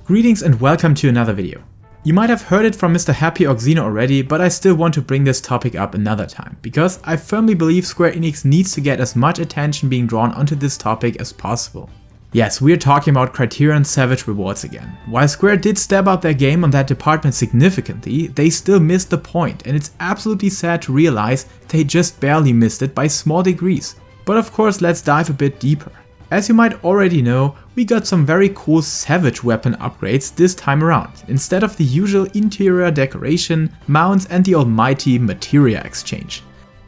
Greetings and welcome to another video. You might have heard it from Mrhappy or Xeno already, but I still want to bring this topic up another time, because I firmly believe Square Enix needs to get as much attention being drawn onto this topic as possible. Yes, we're talking about Criterion Savage Rewards again. While Square did step up their game on that department significantly, they still missed the point, and it's absolutely sad to realize they just barely missed it by small degrees. But of course, let's dive a bit deeper. As you might already know, we got some very cool Savage weapon upgrades this time around, instead of the usual interior decoration, mounts and the almighty materia exchange.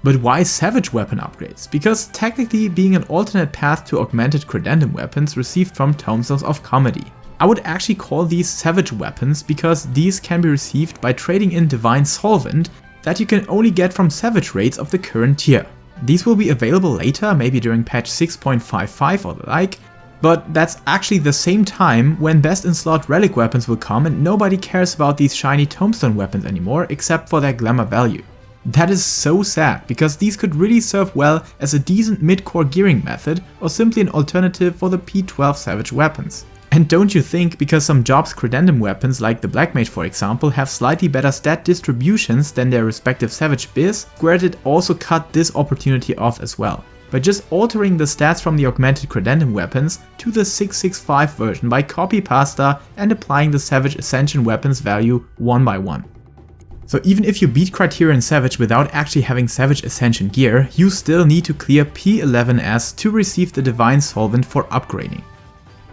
But why Savage weapon upgrades? Because technically being an alternate path to augmented credendum weapons received from Tomestones of Comedy. I would actually call these Savage weapons because these can be received by trading in Divine Solvent that you can only get from Savage raids of the current tier. These will be available later, maybe during patch 6.55 or the like, but that's actually the same time when best in slot relic weapons will come and nobody cares about these shiny Tombstone weapons anymore except for their glamour value. That is so sad, because these could really serve well as a decent mid-core gearing method or simply an alternative for the P12 Savage weapons. And don't you think because some jobs credendum weapons like the Black Mage for example have slightly better stat distributions than their respective Savage biz, Square did also cut this opportunity off as well, by just altering the stats from the augmented credendum weapons to the 665 version by copy pasta and applying the Savage Ascension weapons value one by one. So even if you beat Criterion Savage without actually having Savage Ascension gear, you still need to clear P11S to receive the Divine Solvent for upgrading.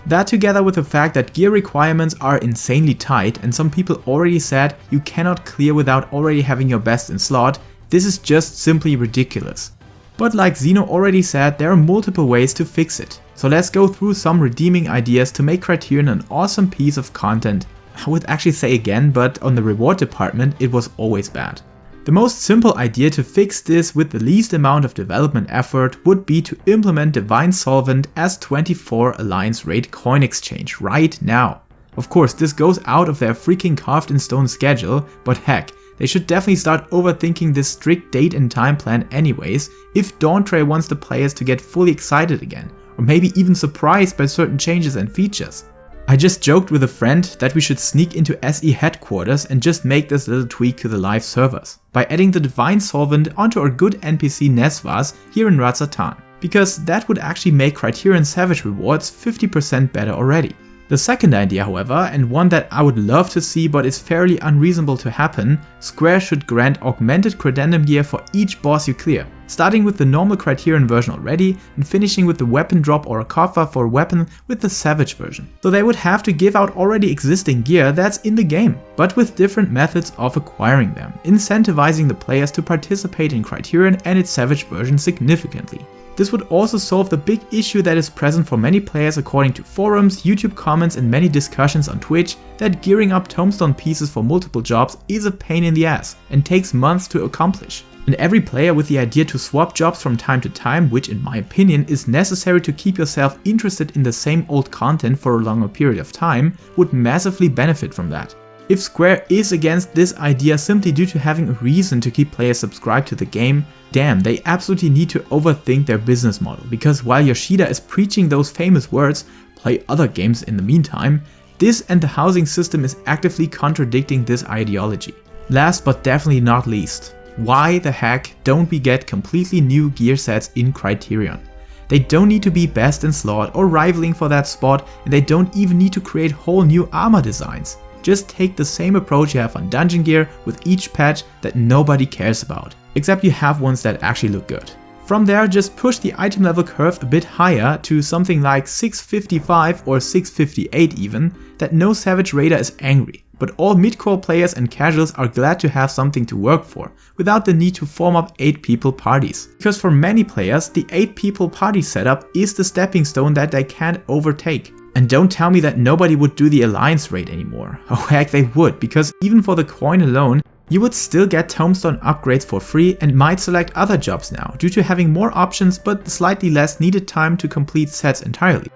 That together with the fact that gear requirements are insanely tight and some people already said you cannot clear without already having your best in slot, this is just simply ridiculous. But like Xeno already said, there are multiple ways to fix it. So let's go through some redeeming ideas to make Criterion an awesome piece of content. I would actually say again, but on the reward department it was always bad. The most simple idea to fix this with the least amount of development effort would be to implement Divine Solvent as 24 Alliance raid coin exchange right now. Of course, this goes out of their freaking carved in stone schedule, but heck, they should definitely start overthinking this strict date and time plan anyways if Dawntrail wants the players to get fully excited again, or maybe even surprised by certain changes and features. I just joked with a friend that we should sneak into SE headquarters and just make this little tweak to the live servers, by adding the Divine Solvent onto our good NPC Nesvas here in Razatan, because that would actually make Criterion Savage rewards 50% better already. The second idea however, and one that I would love to see but is fairly unreasonable to happen, Square should grant augmented credendum gear for each boss you clear, starting with the normal Criterion version already and finishing with the weapon drop or a coffer for a weapon with the Savage version. So they would have to give out already existing gear that's in the game, but with different methods of acquiring them, incentivizing the players to participate in Criterion and its Savage version significantly. This would also solve the big issue that is present for many players according to forums, YouTube comments and many discussions on Twitch, that gearing up Tombstone pieces for multiple jobs is a pain in the ass and takes months to accomplish. And every player with the idea to swap jobs from time to time, which in my opinion is necessary to keep yourself interested in the same old content for a longer period of time, would massively benefit from that. If Square is against this idea simply due to having a reason to keep players subscribed to the game, damn, they absolutely need to overthink their business model, because while Yoshida is preaching those famous words, play other games in the meantime, this and the housing system is actively contradicting this ideology. Last but definitely not least, why the heck don't we get completely new gear sets in Criterion? They don't need to be best in slot or rivaling for that spot, and they don't even need to create whole new armor designs. Just take the same approach you have on dungeon gear with each patch that nobody cares about, except you have ones that actually look good. From there, just push the item level curve a bit higher to something like 655 or 658 even, that no Savage Raider is angry, but all mid-core players and casuals are glad to have something to work for, without the need to form up 8-people parties. Because for many players, the 8-people party setup is the stepping stone that they can't overtake. And don't tell me that nobody would do the Alliance raid anymore. Oh heck they would, because even for the coin alone, you would still get Tombstone upgrades for free and might select other jobs now, due to having more options but slightly less needed time to complete sets entirely.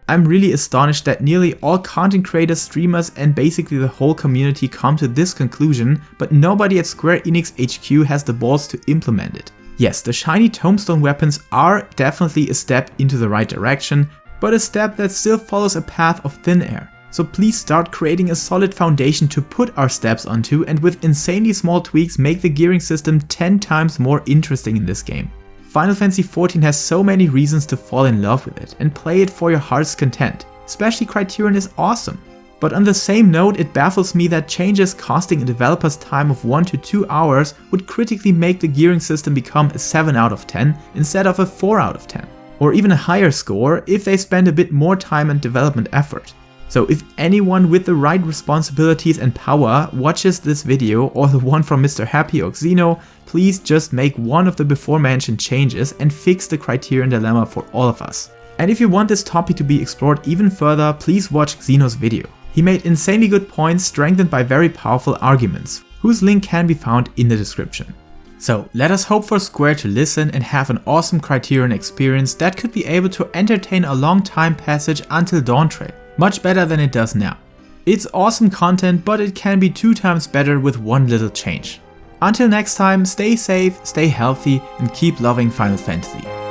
I'm really astonished that nearly all content creators, streamers and basically the whole community come to this conclusion, but nobody at Square Enix HQ has the balls to implement it. Yes, the shiny Tombstone weapons are definitely a step into the right direction, but a step that still follows a path of thin air. So please start creating a solid foundation to put our steps onto, and with insanely small tweaks make the gearing system 10 times more interesting in this game. Final Fantasy XIV has so many reasons to fall in love with it and play it for your heart's content. Especially Criterion is awesome. But on the same note, it baffles me that changes costing a developer's time of 1 to 2 hours would critically make the gearing system become a 7 out of 10 instead of a 4 out of 10. Or even a higher score if they spend a bit more time and development effort. So if anyone with the right responsibilities and power watches this video, or the one from Mrhappy or Xeno, please just make one of the before mentioned changes and fix the Criterion dilemma for all of us. And if you want this topic to be explored even further, please watch Xeno's video. He made insanely good points strengthened by very powerful arguments, whose link can be found in the description. So let us hope for Square to listen and have an awesome Criterion experience that could be able to entertain a long time passage until Dawntrail, much better than it does now. It's awesome content, but it can be 2 times better with one little change. Until next time, stay safe, stay healthy, and keep loving Final Fantasy.